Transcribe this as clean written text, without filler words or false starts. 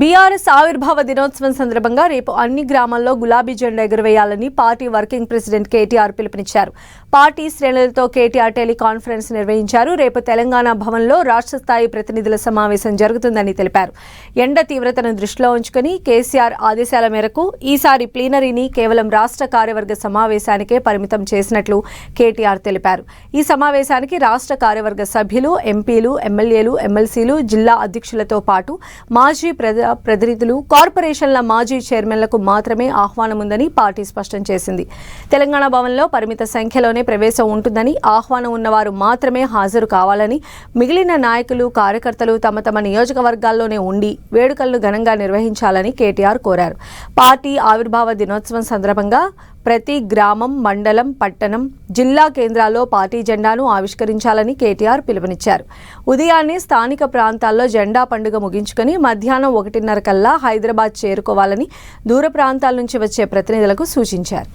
BRS ఆవిర్భావ దినోత్సవం సందర్భంగా రేపు అన్ని గ్రామాల్లో గులాబీ జెండా ఎగురవేయాలని పార్టీ వర్కింగ్ ప్రెసిడెంట్ కేటీఆర్ పిలుపునిచ్చారు. పార్టీ శ్రేణులతో కేటీఆర్ టెలికాన్ఫరెన్స్ నిర్వహించారు. రేపు తెలంగాణ భవన్లో రాష్ట్ర స్థాయి ప్రతినిధుల సమావేశం జరుగుతుందని తెలిపారు. ఎండ తీవ్రతను దృష్టిలో ఉంచుకుని కేసీఆర్ ఆదేశాల మేరకు ఈసారి ప్లీనరీని కేవలం రాష్ట్ర కార్యవర్గ సమావేశానికే పరిమితం చేసినట్లు కేటీఆర్ తెలిపారు. ఈ సమావేశానికి రాష్ట్ర కార్యవర్గ సభ్యులు, ఎంపీలు, ఎమ్మెల్యేలు, ఎమ్మెల్సీలు, జిల్లా అధ్యక్షులతో పాటు మాజీ ప్రతినిధులు, కార్పొరేషన్ల మాజీ చైర్మన్లకు మాత్రమే ఆహ్వానం ఉందని పార్టీ స్పష్టం చేసింది. తెలంగాణ భవన్లో పరిమిత సంఖ్యలోనే ప్రవేశం ఉంటుందని, ఆహ్వానం ఉన్నవారు మాత్రమే హాజరు కావాలని, మిగిలిన నాయకులు, కార్యకర్తలు తమ తమ నియోజకవర్గాల్లోనే ఉండి వేడుకలను ఘనంగా నిర్వహించాలని కేటీఆర్ కోరారు. పార్టీ ఆవిర్భావ దినోత్సవం సందర్భంగా ప్రతి గ్రామం, మండలం, పట్టణం, జిల్లా కేంద్రాల్లో పార్టీ జెండాను ఆవిష్కరించాలని కేటీఆర్ పిలుపునిచ్చారు. ఉదయాన్నే స్థానిక ప్రాంతాల్లో జెండా పండుగ ముగించుకుని మధ్యాహ్నం 1:30 కల్లా హైదరాబాద్ చేరుకోవాలని దూర ప్రాంతాల నుంచి వచ్చే ప్రతినిధులకు సూచించారు.